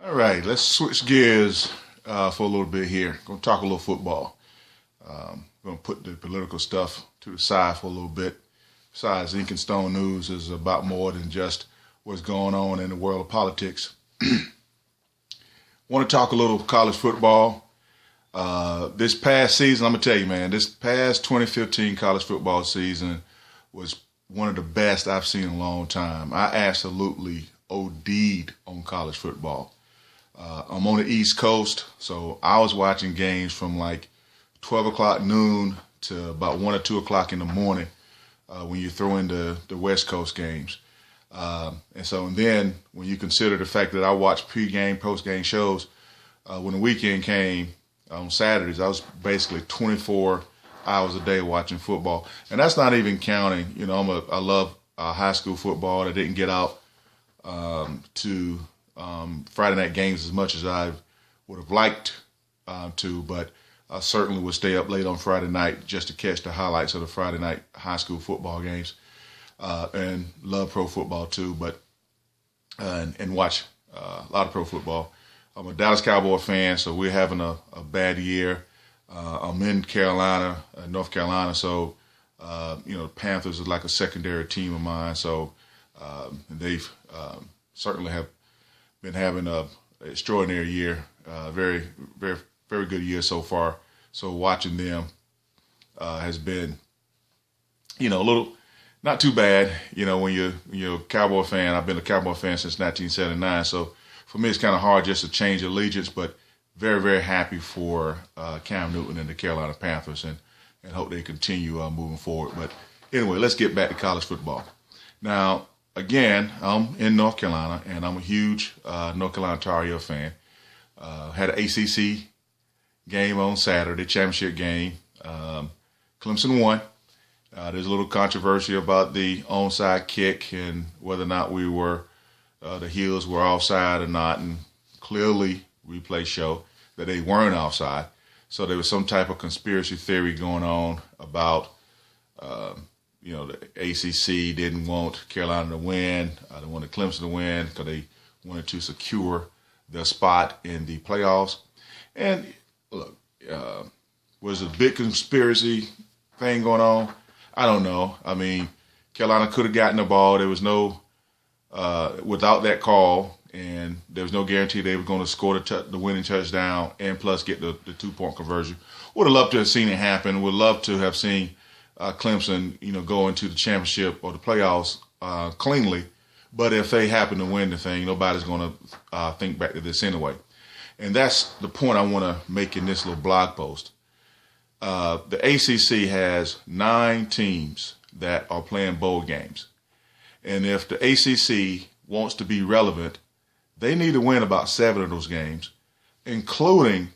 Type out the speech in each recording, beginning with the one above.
All right, let's switch gears for a little bit here. Going to talk a little football. Going to put the political stuff to the side for a little bit. Besides, Ink and Stone News is about more than just what's going on in the world of politics. Want to talk a little college football. This past season, I'm going to tell you, man, this past 2015 college football season was one of the best I've seen in a long time. I absolutely OD'd on college football. I'm on the East Coast, so I was watching games from like 12 o'clock noon to about 1 or 2 o'clock in the morning when you throw in the West Coast games. And then when you consider the fact that I watched pre-game, post-game shows, when the weekend came on Saturdays, I was basically 24 hours a day watching football. And that's not even counting, I love high school football. I didn't get out to Friday night games as much as I would have liked to, but I certainly would stay up late on Friday night just to catch the highlights of the Friday night high school football games, and love pro football too, but and watch a lot of pro football. I'm a Dallas Cowboy fan, so we're having a bad year. I'm in Carolina, North Carolina, so the Panthers is like a secondary team of mine, so they've certainly have been having an extraordinary year, very, very, very good year so far. So watching them has been, a little not too bad. When you're a Cowboy fan. I've been a Cowboy fan since 1979. So for me, it's kind of hard just to change allegiance, but very, very happy for Cam Newton and the Carolina Panthers, and hope they continue moving forward. But anyway, let's get back to college football. Now, again, I'm in North Carolina, and I'm a huge North Carolina Tar Heel fan. Had an ACC game on Saturday, championship game. Clemson won. There's a little controversy about the onside kick and whether or not the Heels were offside or not, and clearly replay show that they weren't offside. So there was some type of conspiracy theory going on about the ACC didn't want Carolina to win. They wanted Clemson to win because they wanted to secure their spot in the playoffs. And look, was it a big conspiracy thing going on? I don't know. I mean, Carolina could have gotten the ball. There was no, without that call, and there was no guarantee they were going to score the winning touchdown and plus get the 2-point conversion. Would have loved to have seen it happen. Would love to have seen Clemson, go into the championship or the playoffs cleanly. But if they happen to win the thing, nobody's going to think back to this anyway. And that's the point I want to make in this little blog post. The ACC has 9 teams that are playing bowl games. And if the ACC wants to be relevant, they need to win about 7 of those games, including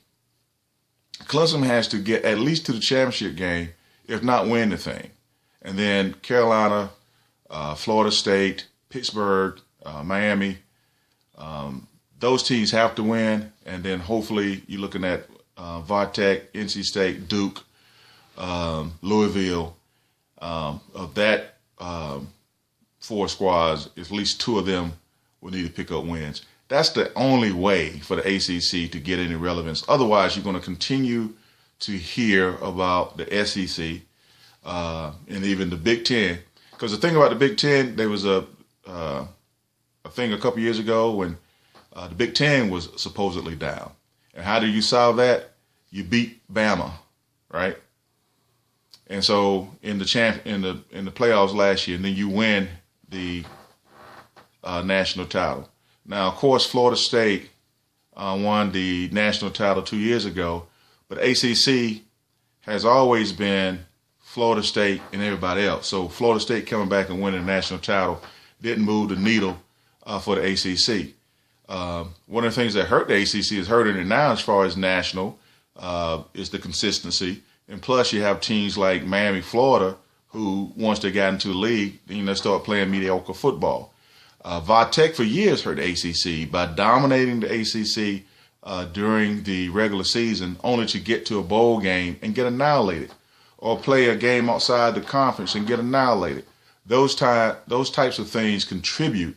Clemson has to get at least to the championship game, if not win the thing. And then Carolina, Florida State, Pittsburgh, Miami, those teams have to win. And then hopefully you're looking at Vartech, NC State, Duke, Louisville. Of that 4 squads, at least 2 of them will need to pick up wins. That's the only way for the ACC to get any relevance. Otherwise, you're going to continue to hear about the SEC and even the Big Ten. Because the thing about the Big Ten, there was a thing a couple years ago when the Big Ten was supposedly down. And how do you solve that? You beat Bama, right? And so in the playoffs last year, and then you win the national title. Now, of course, Florida State won the national title 2 years ago, but ACC has always been Florida State and everybody else. So Florida State coming back and winning the national title didn't move the needle for the ACC. One of the things that hurt the ACC is hurting it now as far as national is the consistency. And plus you have teams like Miami, Florida, who once they got into the league, start playing mediocre football. Vartech for years hurt the ACC by dominating the ACC during the regular season only to get to a bowl game and get annihilated, or play a game outside the conference and get annihilated. Those types of things contribute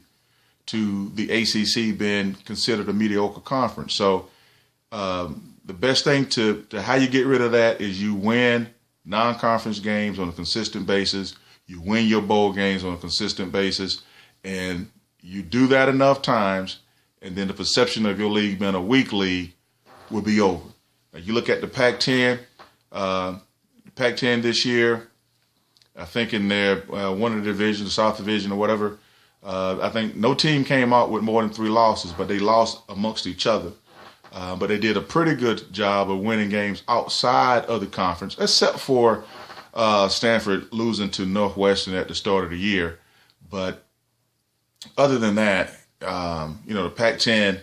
to the ACC being considered a mediocre conference. So the best thing to how you get rid of that is you win non-conference games on a consistent basis. You win your bowl games on a consistent basis, and you do that enough times, and then the perception of your league being a weak league will be over. Now, you look at the Pac-10. The Pac-10 this year, I think in their one of the divisions, the South Division or whatever, I think no team came out with more than 3 losses, but they lost amongst each other. But they did a pretty good job of winning games outside of the conference, except for Stanford losing to Northwestern at the start of the year. But other than that, the Pac-10,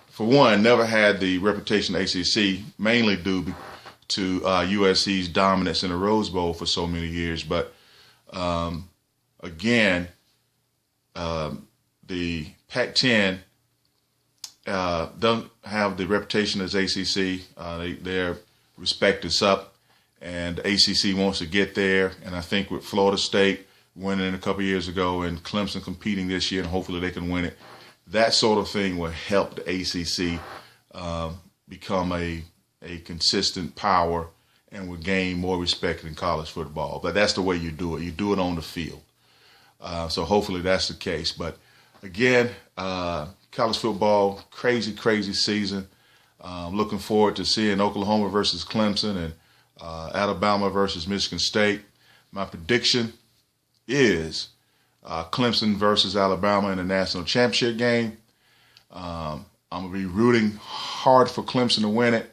for one, never had the reputation of ACC, mainly due to USC's dominance in the Rose Bowl for so many years. But again, the Pac-10 don't have the reputation as ACC. Their respect is up, and ACC wants to get there. And I think with Florida State winning a couple years ago and Clemson competing this year, and hopefully they can win it, that sort of thing will help the ACC become a consistent power and will gain more respect in college football. But that's the way you do it. You do it on the field. So hopefully that's the case. But again, college football, crazy, crazy season. Looking forward to seeing Oklahoma versus Clemson and Alabama versus Michigan State. My prediction is Clemson versus Alabama in the national championship game. I'm going to be rooting hard for Clemson to win it,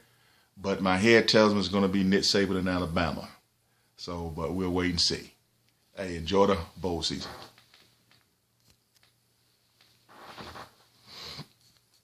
but my head tells me it's going to be Nick Saban in Alabama. So, but we'll wait and see. Hey, enjoy the bowl season.